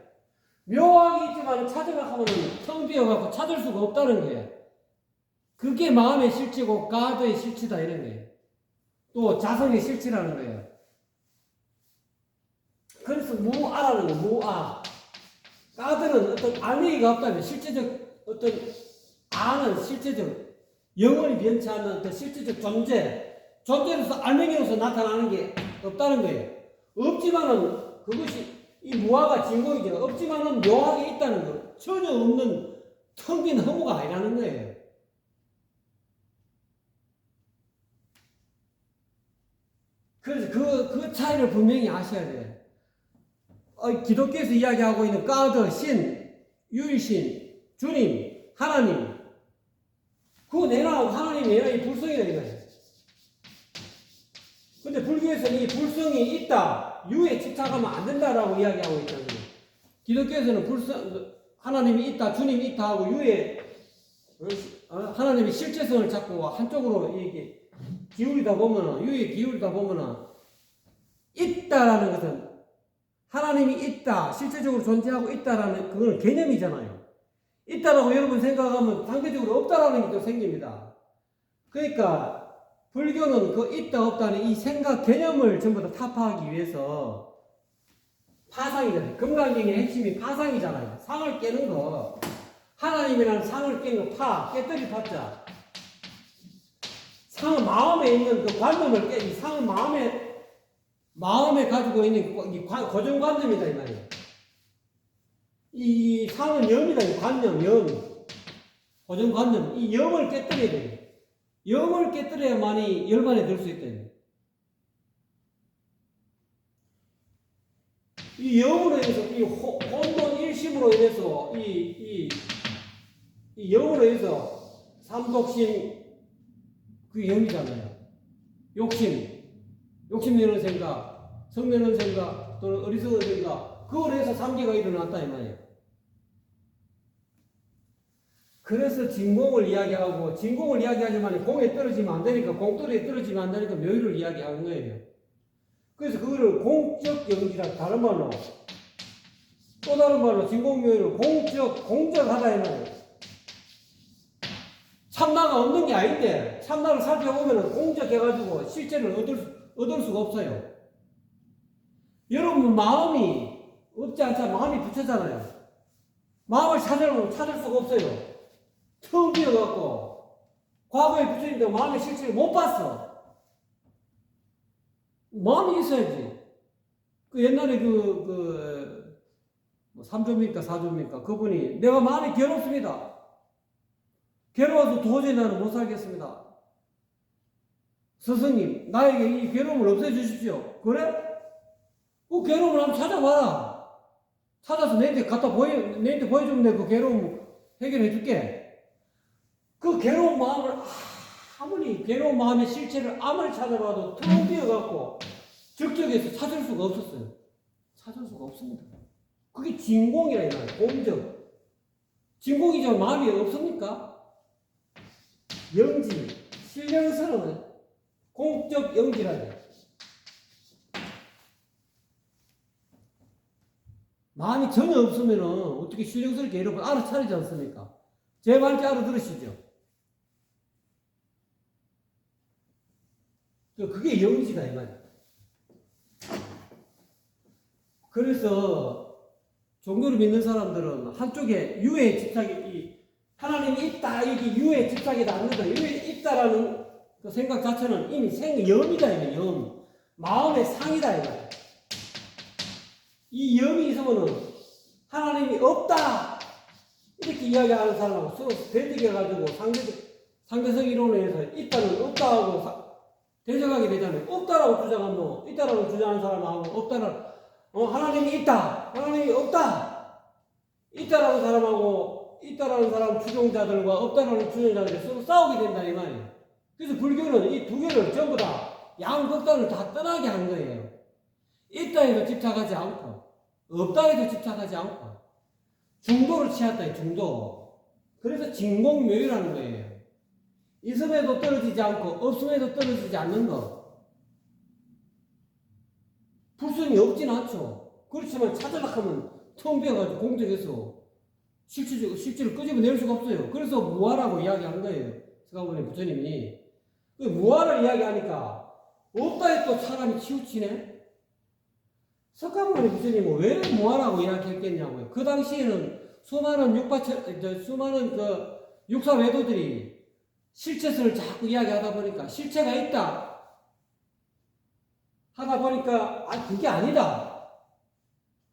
Speaker 1: 묘하게 있지만 찾아가면 텅 비어갖고 찾을 수가 없다는 거예요. 그게 마음의 실체고 가드의 실체다 이런 거예요. 또 자성의 실체라는 거예요. 그래서 무아라는 거예요. 무아. 가드는 어떤 안위가 없다면 실제적 어떤 아는 실제적 영원히 변치 않는 그 실제적 존재로서 알맹이로서 나타나는 게 없다는 거예요. 없지만은 그것이 이 무아가 진공이죠. 없지만은 묘하게 있다는 거. 전혀 없는 텅 빈 허무가 아니라는 거예요. 그래서 그 차이를 분명히 아셔야 돼요. 기독교에서 이야기하고 있는 가드, 신, 유일신, 주님, 하나님. 그거 내놔 하나님이에요. 이 불성이다 이거예요. 근데 불교에서는 이 불성이 있다. 유에 집착하면 안 된다라고 이야기하고 있다는 거예요. 기독교에서는 하나님이 있다, 주님이 있다 하고 유에 하나님의 실체성을 찾고 한쪽으로 이렇게 기울이다 보면은 유에 기울이다 보면은 있다라는 것은 하나님이 있다, 실제적으로 존재하고 있다라는 그건 개념이잖아요. 있다라고 여러분 생각하면 상대적으로 없다라는 게 또 생깁니다. 그러니까 불교는 그 있다 없다는 이 생각 개념을 전부 다 타파하기 위해서 파상이잖아요. 금강경의 핵심이 파상이잖아요. 상을 깨는 거. 하나님이라는 상을 깨는 거 깨뜨리 파자. 상은 마음에 있는 그 관념을 이 상은 마음에 가지고 있는 고정관념이다 이 말이에요. 이 상은 영이다. 이 관념, 영. 고정관념. 이 영을 깨뜨려야 돼요. 영을 깨뜨려야만이 열반에 들 수 있다. 이 영으로 인해서, 이 혼돈 일심으로 인해서, 이 영으로 인해서 삼독심, 그게 영이잖아요. 욕심 내는 생각, 성내는 생각, 또는 어리석은 생각, 그걸 해서 삼계가 일어났다, 이 말이에요. 그래서 진공을 이야기하고, 진공을 이야기하지만 공에 떨어지면 안 되니까, 공돌이에 떨어지면 안 되니까 묘의를 이야기하는 거예요. 그래서 그거를 공적 영지라, 다른 말로, 또 다른 말로 진공묘의를 공적하다, 이 말이에요. 참나가 없는 게 아닌데, 참나를 살펴보면 공적해가지고 실제를 얻을 수가 없어요. 여러분 마음이 없지 않자 마음이 부처잖아요. 마음을 찾으려면 찾을 수가 없어요. 텅 비어갖고 과거에 부처님도 마음의 실체를 못 봤어. 마음이 있어야지. 그 옛날에 뭐 3조입니까 4조입니까 그분이 내가 마음이 괴롭습니다. 괴로워서 도저히 나는 못 살겠습니다. 스승님 나에게 이 괴로움을 없애주십시오. 그래? 그 괴로움을 한번 찾아봐라. 찾아서 너한테 보여주면 내가 그 괴로움 해결해 줄게. 그 괴로운 마음을 아무리 괴로운 마음의 실체를 아무리 찾아봐도 텅 비어갖고 적적해서 찾을 수가 없었어요. 찾을 수가 없습니다. 그게 진공이라 해요. 공적. 진공이지만 마음이 없습니까? 영지. 신령스러운 공적 영지라 해요. 마음이 전혀 없으면은 어떻게 신령스럽게 여러분 알아차리지 않습니까? 제 말께 알아들으시죠? 그게 영지다 이 말이야. 그래서 종교를 믿는 사람들은 한쪽에 유에 집착이 하나님이 있다 이게 유에 집착이 안 된다. 유에 있다라는 그 생각 자체는 이미 염이다 이거 염. 마음의 상이다 이거. 이 염이 있으면은 하나님이 없다 이렇게 이야기하는 사람하고 서로 대적해가지고 상대성 이론에 의해서 있다는 없다 하고 대적하게 되잖아요. 없다라고 주장하면 있다라고 주장하는 사람하고 없다는 하나님이 있다 하나님이 없다 있다라는 사람하고 있다라는 사람 추종자들과 없다라는 추종자들이 서로 싸우게 된다 이 말이에요. 그래서 불교는 이 두 개를 전부 다 양극단을 다 떠나게 한 거예요. 있다에도 집착하지 않고 없다에도 집착하지 않고 중도를 취했다 중도. 그래서 진공묘유라는 거예요. 있음에도 떨어지지 않고 없음에도 떨어지지 않는 것. 불순이 없진 않죠. 그렇지만 찾으려고 하면 텅 비어가지고 공적에서 실질을 끄집어낼 수가 없어요. 그래서 무아라고 이야기하는 거예요. 서가모니 부처님이. 그 무아를 이야기하니까 없다에 또 사람이 치우치네. 석가모니 부처님은 왜 무아라고 이야기했겠냐고요. 그 당시에는 수많은 그 육사 외도들이 실체성을 자꾸 이야기하다 보니까 실체가 있다 하다 보니까 그게 아니다.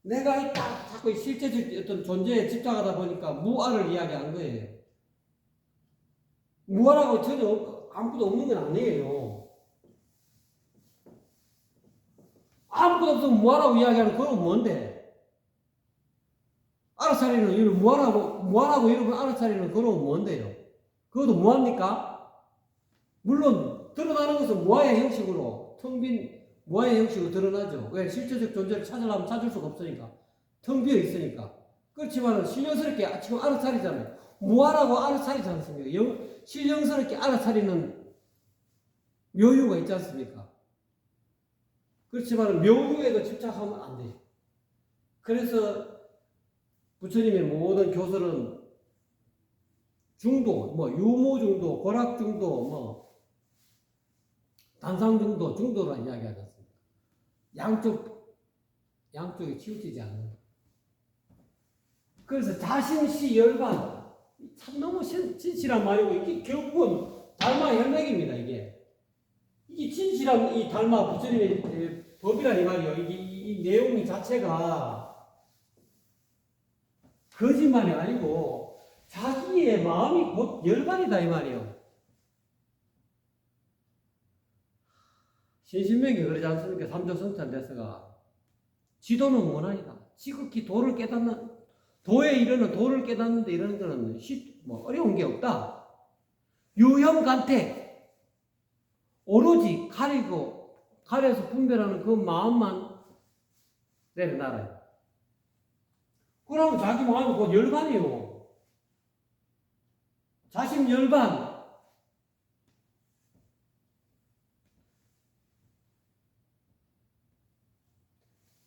Speaker 1: 내가 있다. 자꾸 실체적 어떤 존재에 집착하다 보니까 무아를 이야기한 거예요. 무아라고 전혀 아무것도 없는 건 아니에요. 아무것도 없으면 무아라고 이야기하는 그건 뭔데? 알아차리는 이런 무아라고 이러면 알아차리는 그건 뭔데요? 그것도 무아입니까? 물론 드러나는 것은 무아의 형식으로 텅 빈 무아의 형식으로 드러나죠. 왜? 실제적 존재를 찾으려면 찾을 수가 없으니까. 텅 비어 있으니까. 그렇지만 신령스럽게 지금 알아차리잖아요. 무아라고 알아차리지 않습니까? 신령스럽게 알아차리는 묘유가 있지 않습니까? 그렇지만 묘유에도 집착하면 안 돼요. 그래서 부처님의 모든 교설은 중도, 유무중도, 고락중도, 단상중도, 중도라 이야기하지 않습니까? 양쪽에 치우치지 않는 것. 그래서 자신시 열반, 참 너무 진실한 말이고, 이게 결국은 달마 혈맥입니다, 이게. 이게 진실한 이 달마 부처님의 법이란 이 말이에요. 이 내용 자체가 거짓말이 아니고, 자기의 마음이 곧 열반이다, 이 말이에요. 신신명이 그러지 않습니까? 삼조성찬대서가 지도는 원한이다. 지극히 도를 깨닫는 도에 이르는 도를 깨닫는데 이러는 거는 어려운 게 없다. 유형간택 오로지 가려서 분별하는 그 마음만 내려놔라. 그러면 자기 마음이 곧 열반이요. 자심 열반.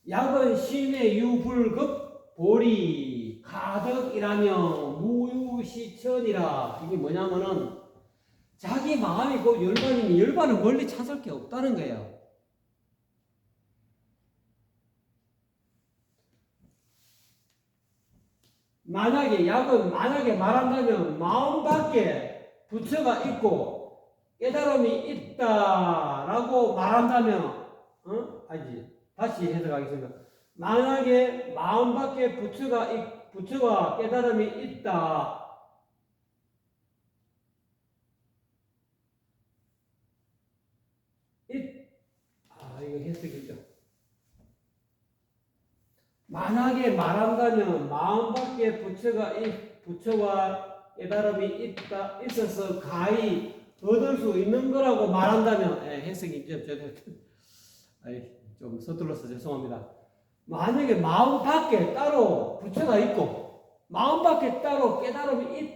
Speaker 1: 약은 심의 유불급 보리 가득이라며 무유시천이라. 이게 뭐냐면은 자기 마음이 그 열반이니 열반은 멀리 찾을 게 없다는 거예요. 만약에 말한다면 마음 밖에 부처가 있고 깨달음이 있다라고 말한다면 다시 해석하겠습니다. 만약에 마음 밖에 부처가 깨달음이 있다. 이거 해석이죠. 만약에 말한다면 마음 밖에 부처와 깨달음이 있어서 가히 얻을 수 있는 거라고 말한다면 해석이죠. 좀 서툴러서 죄송합니다. 만약에 마음 밖에 따로 부처가 있고 마음 밖에 따로 깨달음이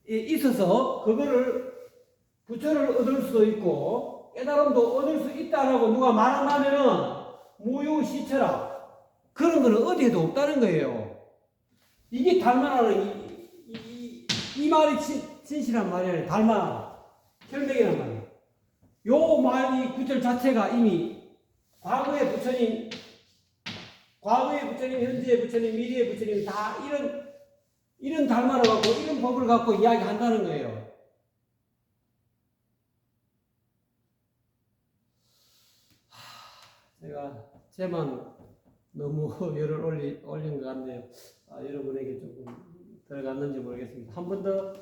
Speaker 1: 있어서 그거를 부처를 얻을 수도 있고 깨달음도 얻을 수 있다라고 누가 말한다면은 무유시처라. 그런 거는 어디에도 없다는 거예요. 이게 달마라는 이 말이 진실한 말이 아니라 달마, 혈맥이란 말이에요. 요 말이 구절 자체가 이미 과거의 부처님, 현재의 부처님, 미래의 부처님 다 이런 달마를 갖고 이런 법을 갖고 이야기한다는 거예요. 제가 제만 너무 열을 올린 것 같네요. 여러분에게 조금 들어갔는지 모르겠습니다. 한 번 더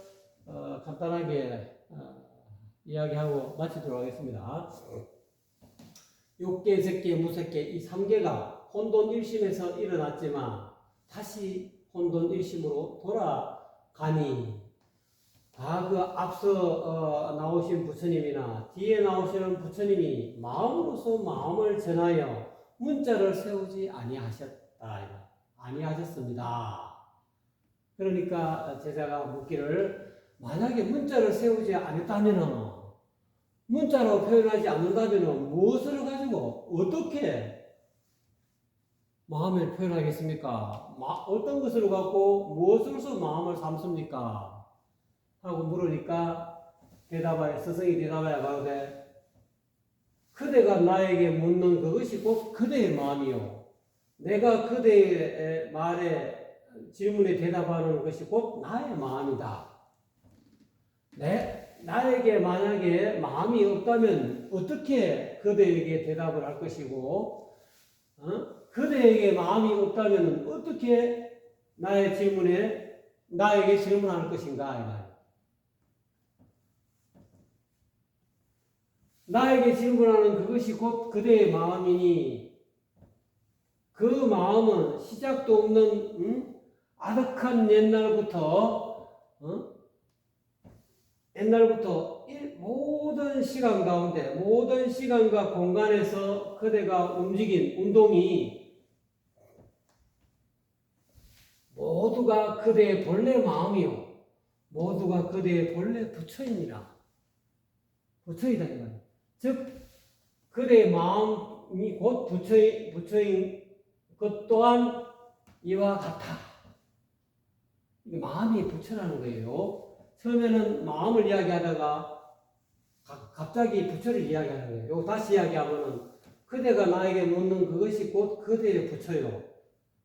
Speaker 1: 간단하게 이야기하고 마치도록 하겠습니다. 욕계, 색계, 무색계 이 3계가 혼돈 일심에서 일어났지만 다시 혼돈 일심으로 돌아가니 그 앞서 나오신 부처님이나 뒤에 나오시는 부처님이 마음으로서 마음을 전하여 문자를 세우지 아니하셨습니다. 그러니까 제자가 묻기를 만약에 문자를 세우지 않았다면 문자로 표현하지 않는다면 무엇을 가지고 어떻게 마음을 표현하겠습니까? 어떤 것을 갖고 무엇으로서 마음을 삼습니까? 하고 물으니까 스승이 대답하여 가로되 그대가 나에게 묻는 그것이 곧 그대의 마음이요 내가 그대의 질문에 대답하는 것이 곧 나의 마음이다. 나에게 만약에 마음이 없다면 어떻게 그대에게 대답을 할 것이고 그대에게 마음이 없다면 어떻게 나에게 질문할 것인가? 나에게 질문하는 그것이 곧 그대의 마음이니 그 마음은 시작도 없는 아득한 옛날부터 모든 시간 가운데 모든 시간과 공간에서 그대가 움직인 운동이 모두가 그대의 본래 마음이요 모두가 그대의 본래 부처이니라. 부처이다 이거예요. 즉 그대의 마음이 곧 부처인 것 또한 이와 같아. 마음이 부처라는 거예요. 처음에는 마음을 이야기하다가 갑자기 부처를 이야기하는 거예요. 다시 이야기하면은 그대가 나에게 묻는 그것이 곧 그대의 부처요.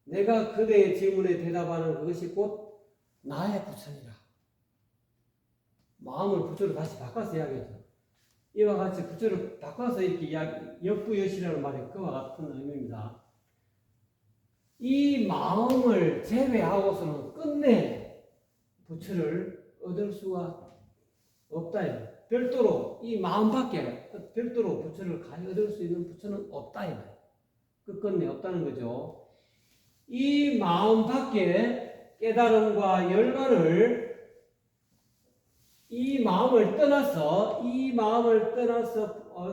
Speaker 1: 내가 그대의 질문에 대답하는 그것이 곧 나의 부처니라. 마음을 부처로 다시 바꿔서 이야기하죠. 이와 같이 부처를 바꿔서 이렇게 역부여시라는 말이 그와 같은 의미입니다. 이 마음을 제외하고서는 끝내 부처를 얻을 수가 없다. 별도로 이 마음밖에 별도로 부처를 가히 얻을 수 있는 부처는 없다. 끝끝내 없다는 거죠. 이 마음밖에 깨달음과 열반을 이 마음을 떠나서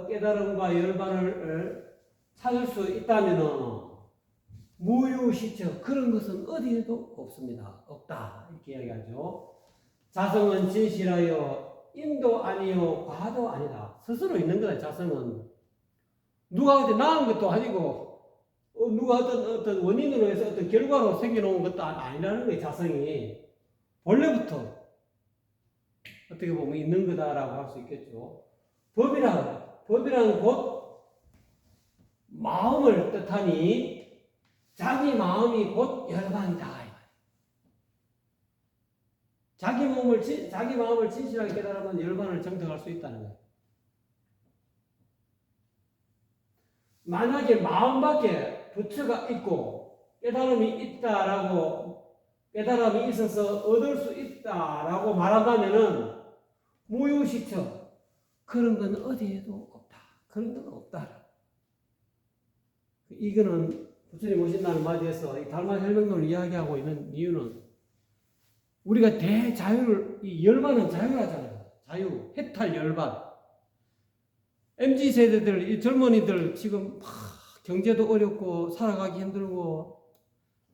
Speaker 1: 깨달음과 열반을 찾을 수 있다면 무유시처 그런 것은 어디에도 없습니다. 없다 이렇게 이야기하죠. 자성은 진실하여 인도 아니요 과도 아니다. 스스로 있는 거다. 자성은 누가 낳은 것도 아니고 누가 어떤 원인으로 해서 어떤 결과로 생겨놓은 것도 아니라는 거예요. 자성이 본래부터 어떻게 보면 있는 거다라고 할 수 있겠죠. 법이란 곧 마음을 뜻하니 자기 마음이 곧 열반이다. 자기 마음을 진실하게 깨달으면 열반을 정득할 수 있다는 거예요. 만약에 마음밖에 부처가 있고 깨달음이 있어서 얻을 수 있다라고 말한다면은 무유시처 그런 건 어디에도 없다. 그런 건 없다. 이거는 부처님 오신다는 말에서 이 달마 혈맥론을 이야기하고 있는 이유는 우리가 대자유를 이 열반은 자유하잖아요. 자유, 해탈 열반. MZ 세대들, 이 젊은이들 지금 경제도 어렵고 살아가기 힘들고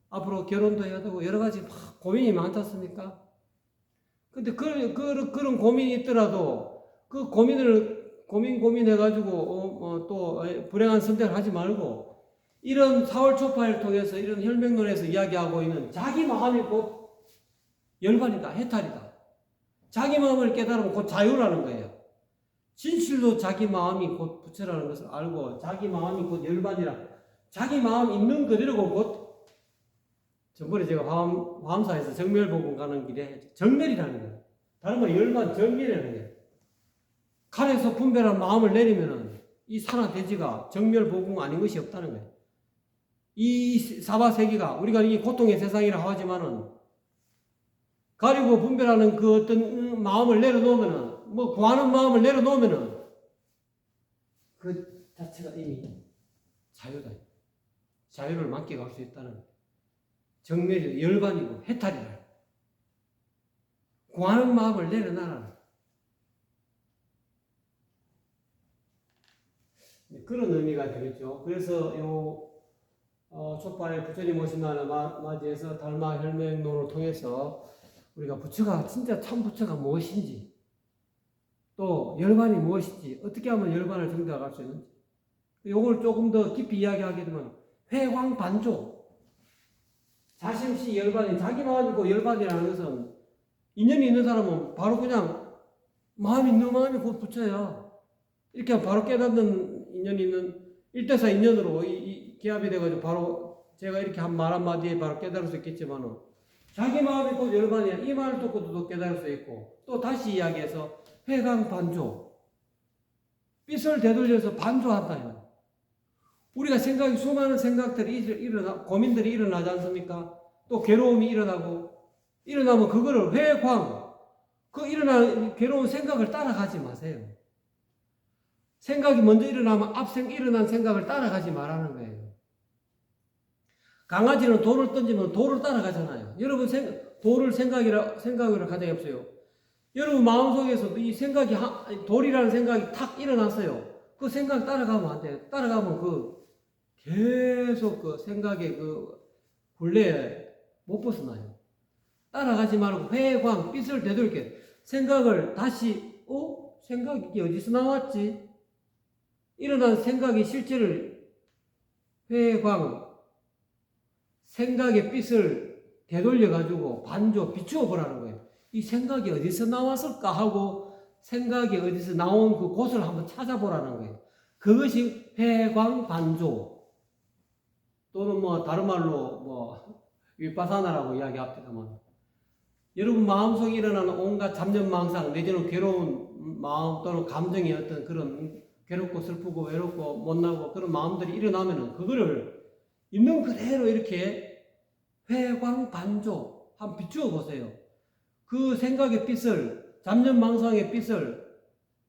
Speaker 1: 앞으로 결혼도 해야 되고 여러 가지 고민이 많지 않습니까? 근데 그런 고민이 있더라도 그 고민해가지고 또 불행한 선택을 하지 말고 이런 4월 초파를 통해서 이런 혈맹론에서 이야기하고 있는 자기 마음이 곧 열반이다, 해탈이다. 자기 마음을 깨달으면 곧 자유라는 거예요. 진실로 자기 마음이 곧 부처라는 것을 알고 자기 마음이 곧 열반이라 자기 마음 있는 그대로고 곧 전번에 제가 화엄사에서 정멸복음 가는 길에 정멸이라는 거예요. 다른 말 열반 정멸이라는 거예요. 칼에서 분별한 마음을 내리면은 이 산화 대지가 정멸복음 아닌 것이 없다는 거예요. 이 사바세계가 우리가 이 고통의 세상이라 하지만은 가리고 분별하는 그 어떤 마음을 내려놓으면은 뭐 구하는 마음을 내려놓으면은 그 자체가 이미 자유다. 자유를 만끽할 수 있다는 정멸이 열반이고 해탈이다. 구하는 마음을 내려놔라. 그런 의미가 되겠죠. 그래서 요 촛발 부처님 오신 날을 맞이해서 달마 혈맹론을 통해서 우리가 부처가 진짜 참 부처가 무엇인지 또 열반이 무엇인지 어떻게 하면 열반을 정대할 수 있는지 이걸 조금 더 깊이 이야기하게 되면 회광반조 자신시 열반이 자기 마음이고 열반이라는 것은 인연이 있는 사람은 바로 그냥 마음이 있는 마음이 곧 부처야. 이렇게 하면 바로 깨닫는 인연이 있는 일대사 인연으로 이 기합이 돼가지고 바로 제가 이렇게 한 말 한마디에 바로 깨달을 수 있겠지만은 자기 마음이 곧 열반이야. 이 말을 듣고도 깨달을 수 있고 또 다시 이야기해서 회광반조 삐을 되돌려서 반조한다. 우리가 생각이 수많은 생각들이 고민들이 일어나지 않습니까? 또 괴로움이 일어나면 그거를 회광 그 일어나는 괴로운 생각을 따라가지 마세요. 생각이 먼저 일어나면 일어난 생각을 따라가지 말라는 거예요. 강아지는 돌을 던지면 돌을 따라가잖아요. 여러분 돌을 생각으로 가정이 없어요. 여러분 마음속에서 이 생각이 돌이라는 생각이 탁 일어났어요. 그 생각 따라가면 안 돼요. 따라가면 계속 그 생각의 그 굴레에 못 벗어나요. 따라가지 말고 회광 삐을 되돌게 생각을 다시 생각이 어디서 나왔지? 일어난 생각의 실체를 회광 생각의 삐을 되돌려 가지고 반조 비추어 보라는 거예요. 이 생각이 어디서 나왔을까 하고 생각이 어디서 나온 그 곳을 한번 찾아보라는 거예요. 그것이 회광반조 또는 뭐 다른 말로 뭐 윗바사나라고 이야기합니다만 여러분 마음속에 일어나는 온갖 잡념망상 내지는 괴로운 마음 또는 감정의 어떤 그런 괴롭고 슬프고 외롭고 못나고 그런 마음들이 일어나면은 그거를 있는 그대로 이렇게 회광반조 한번 비추어 보세요. 그 생각의 빛을 잡념망상의 빛을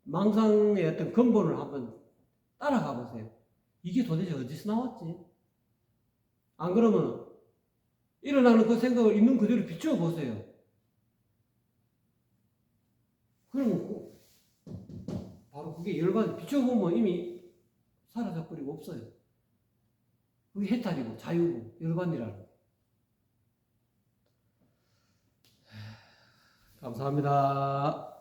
Speaker 1: 망상의 어떤 근본을 한번 따라가 보세요. 이게 도대체 어디서 나왔지? 안 그러면 일어나는 그 생각을 있는 그대로 비추어 보세요. 그러면 바로 그게 열반 비춰보면 이미 사라져버리고 없어요. 그게 해탈이고 자유고 열반이라는. 감사합니다.